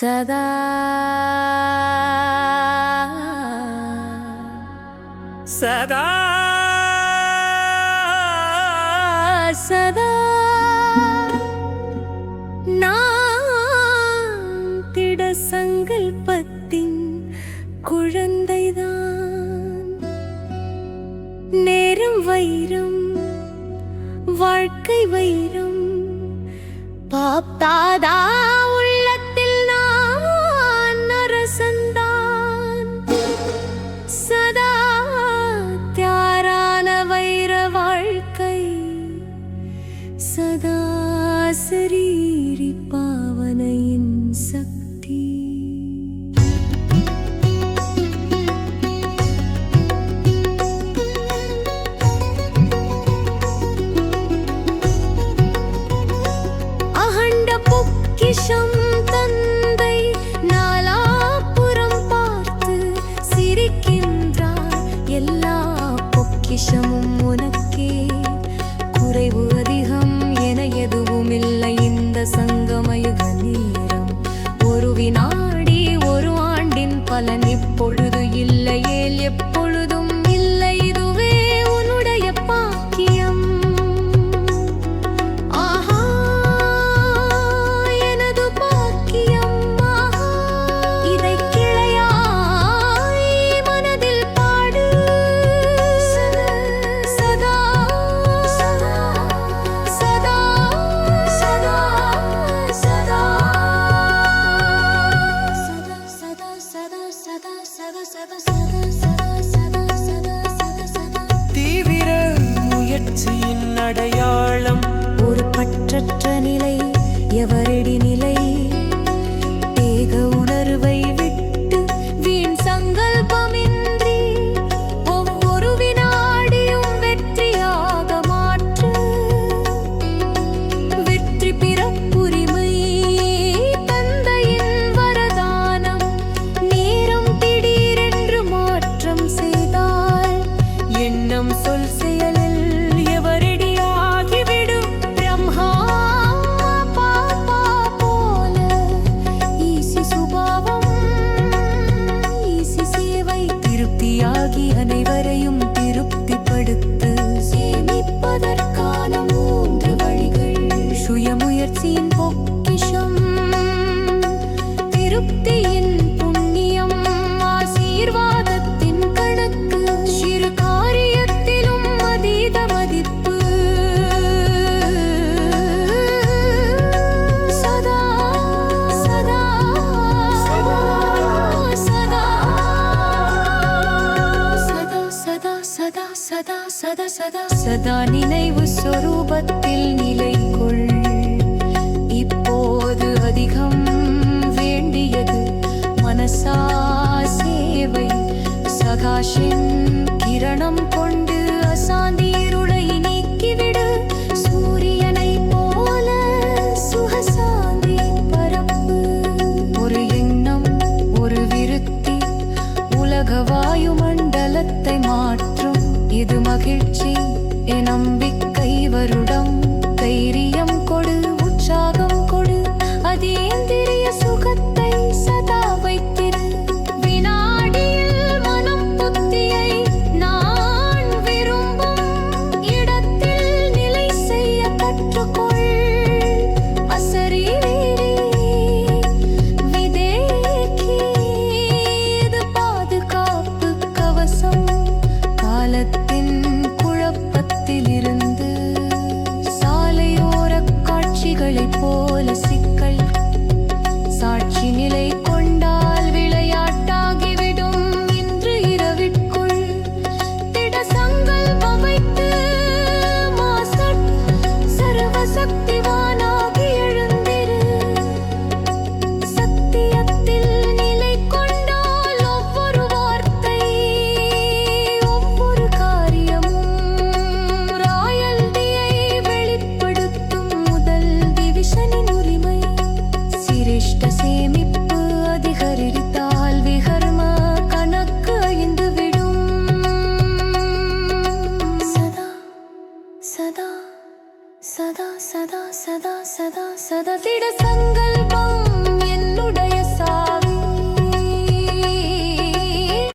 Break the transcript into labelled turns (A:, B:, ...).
A: சதா
B: சதா
A: சதா நான் திட சங்கல்பத்தின் குழந்தைதான். நேரம் வைரம், வாழ்க்கை வைரம், பாப்தாதா உள்ளத்தில் நான் அரசந்தான். சதா தியாரான வைர வாழ்க்கை, சதா சரீரி பாவனையின் சக்தி. பொக்கிஷம் தந்தை நாலாபுறம் பார்த்து சிரிக்கின்றார். எல்லா பொக்கிஷமும் உனக்கே, குறைவு அதிகம் என எதுவும் இல்லை. இந்த சங்கமயுக நேரம் ஒரு வினாடி, ஒரு ஆண்டின் பலன் இப்பொழுது இல்லையேல் எப்பொழுதும் இல்லை. இதுவே உன்னுடைய பாக்கியம்.
B: தீவிர முயற்சியின் அடையாளம்
A: ஒரு பற்றற்ற நிலை, எவரடி நிலை. தேக உணர்வை விட்டு வீண் சங்கல்பமின்றி ஒவ்வொரு வினாடியும் வெற்றியாக மாற்று. வெற்றி பிறப்புரிமை தந்தையின் வரதானம். நேரம் திடீரென்று மாற்றம் செய்தால் எண்ணம் சொல் செயலில் எவரடியாகிவிடும். பிரம்மா பாப்பா போல ஈசி சுபாவம், ஈசி சேவை, திருப்தியாகி அனைவரையும் திருப்திப்படுத்து. சேமிப்பதற்கான 3 வழிகள். சுயமுயற்சியின் பொக்கிஷம், திருப்தியின் புண்ணியம், ஆசீர்வாதத்தின் கணக்கு, சிறு காரியத்திலும் அதீத மதிப்பு. சதா சதா சதா சதா சதா சதா சதா சதா சதா சதா நினைவு சொரூபத்தில் நிலை கொள். இப்போது அதிகம் வேண்டியது மனசா சேவை. சகாஷின்